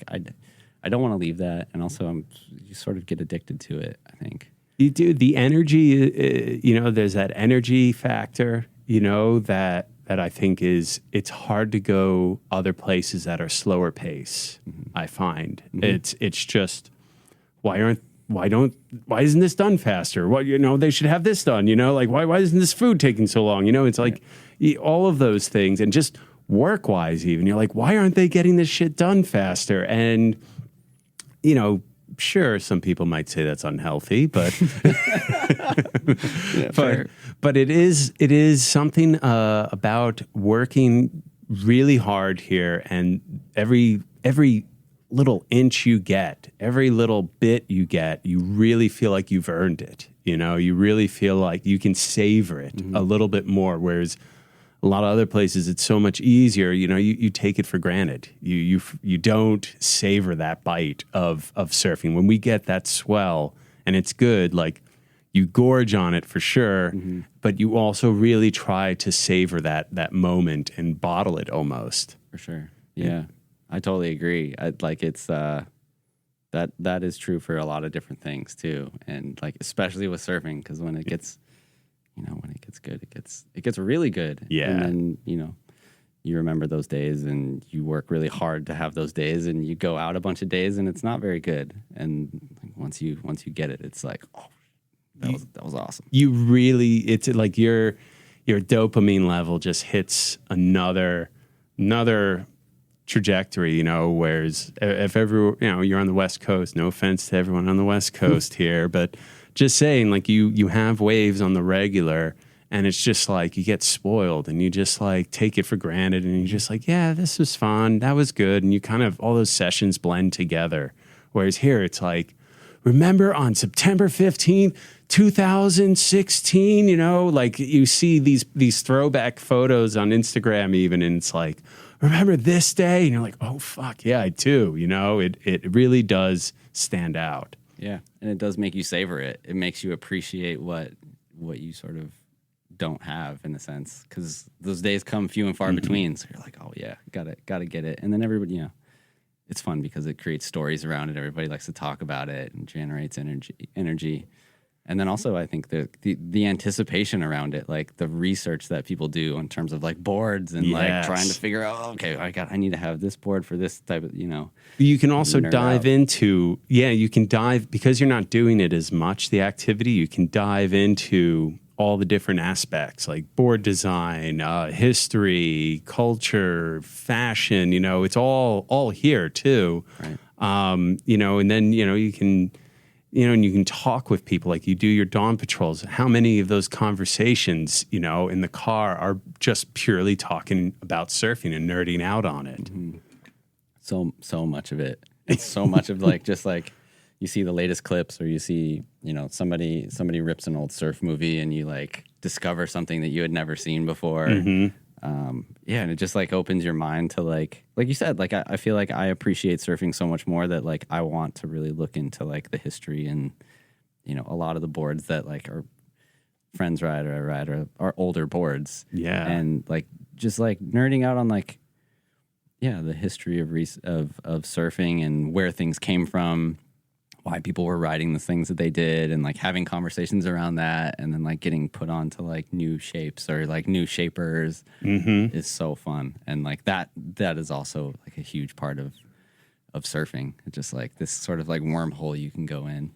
I don't want to leave that. And also you sort of get addicted to it, I think. You do. The energy, there's that energy factor, that I think it's hard to go other places that are slower pace. Mm-hmm. I find it's just, why isn't this done faster? They should have this done, like why isn't this food taking so long? It's like all of those things, and just work wise, even you're like, why aren't they getting this shit done faster? And, sure, some people might say that's unhealthy, but but it is something about working really hard here, and every little inch you get, every little bit you get, you really feel like you've earned it. You really feel like you can savor it a little bit more, whereas a lot of other places, it's so much easier. You take it for granted. You don't savor that bite of surfing. When we get that swell and it's good, like you gorge on it for sure, but you also really try to savor that moment and bottle it almost. For sure. Yeah, I totally agree. It's that is true for a lot of different things too, and like especially with surfing, because when it gets when it gets good, it gets really good. Yeah. And then, you remember those days, and you work really hard to have those days, and you go out a bunch of days and it's not very good. And once you get it, it's like, oh, that was awesome. You really, it's like your dopamine level just hits another trajectory, whereas if ever, you're on the West Coast, no offense to everyone on the West Coast here, but just saying, like you have waves on the regular, and it's just like you get spoiled, and you just like take it for granted, and you're just like, yeah, this was fun, that was good, and you kind of, all those sessions blend together. Whereas here, it's like, remember on September 15th, 2016, like you see these throwback photos on Instagram even, and it's like, remember this day? And you're like, oh, fuck, yeah, I do. It really does stand out. Yeah, and it does make you savor it. It makes you appreciate what you sort of don't have, in a sense, because those days come few and far between. So you're like, oh yeah, gotta get it. And then everybody, it's fun because it creates stories around it. Everybody likes to talk about it and generates energy. And then also, I think the anticipation around it, like the research that people do in terms of like boards and like trying to figure out, oh, okay, I need to have this board for this type of, You can also dive into, you can dive, because you're not doing it as much, the activity, you can dive into all the different aspects, like board design, history, culture, fashion, it's all here too. Right. And then, you can... and you can talk with people, like you do your Yawn Patrols. How many of those conversations, in the car are just purely talking about surfing and nerding out on it? Mm-hmm. So much of it. It's so much of just like you see the latest clips, or you see, somebody rips an old surf movie, and you like discover something that you had never seen before. Mm-hmm. And it just like opens your mind to like you said, like I feel like I appreciate surfing so much more that like I want to really look into like the history and a lot of the boards that like our friends ride or are older boards. Yeah. And like just like nerding out on like the history of surfing and where things came from, why people were riding the things that they did, and like having conversations around that, and then like getting put onto like new shapes or like new shapers is so fun. And like that is also like a huge part of surfing. It's just like this sort of like wormhole you can go in.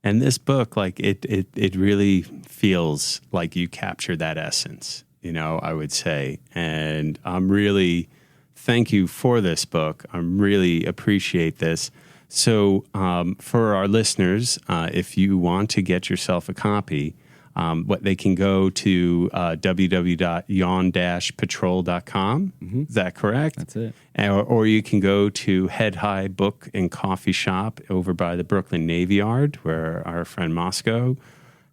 And this book, like it really feels like you capture that essence, I would say. And I'm really, thank you for this book. I really appreciate this. So for our listeners, if you want to get yourself a copy, they can go to www.yawn-patrol.com. Mm-hmm. Is that correct? That's it. Or you can go to Head High Book and Coffee Shop over by the Brooklyn Navy Yard, where our friend Moscow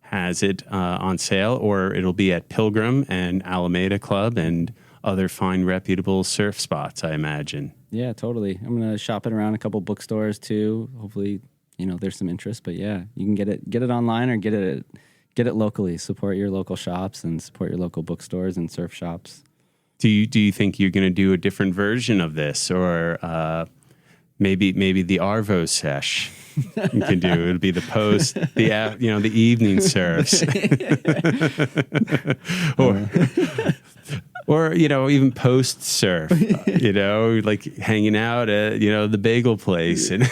has it on sale, or it'll be at Pilgrim and Alameda Club and other fine, reputable surf spots, I imagine. Yeah, totally. I'm going to shop it around a couple bookstores too. Hopefully, there's some interest, but yeah, you can get it online or get it locally. Support your local shops and support your local bookstores and surf shops. Do you think you're going to do a different version of this, or Maybe the Arvo sesh you can do. It'll be the post, the evening surfs, or even post surf. Like hanging out at the bagel place and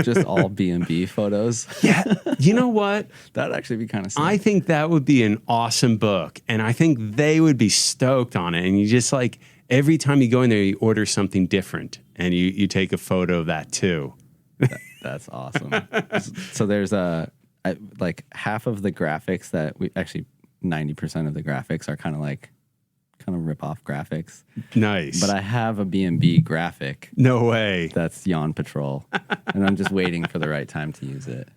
just all B&B photos. Yeah, you know what? That'd actually be kind of sick. I think that would be an awesome book, and I think they would be stoked on it. And you just like every time you go in there, you order something different, and you take a photo of that too. That's awesome. So there's like half of the graphics that we actually 90% of the graphics are kind of rip-off graphics. Nice. But I have a B&B graphic. No way. That's Yawn Patrol. And I'm just waiting for the right time to use it.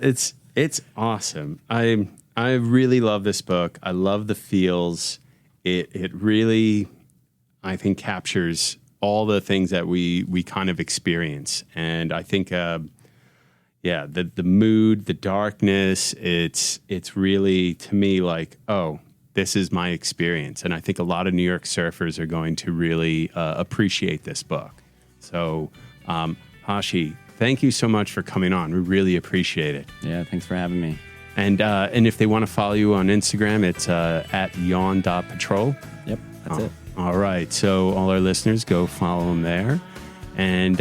It's awesome. I really love this book. I love the feels. It really, I think, captures all the things that we kind of experience. And I think the mood, the darkness, it's really, to me, like, oh, this is my experience. And I think a lot of New York surfers are going to really appreciate this book. So, Hoshi, thank you so much for coming on. We really appreciate it. Yeah, thanks for having me. And if they want to follow you on Instagram, it's at yawn.patrol. Yep, that's it. All right. So all our listeners, go follow them there. And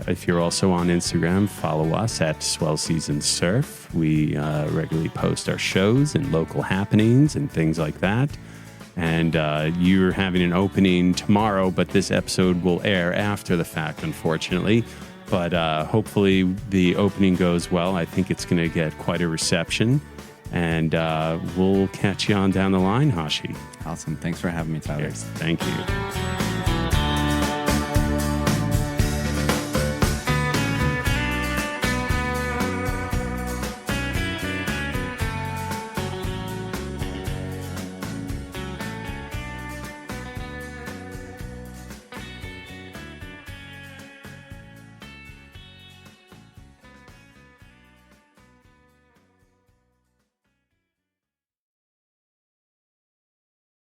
if you're also on Instagram, follow us at Swell Season Surf. We regularly post our shows and local happenings and things like that. And you're having an opening tomorrow, but this episode will air after the fact, unfortunately. But hopefully the opening goes well. I think it's going to get quite a reception. And we'll catch you on down the line, Hoshi. Awesome. Thanks for having me, Tyler. Yes, thank you.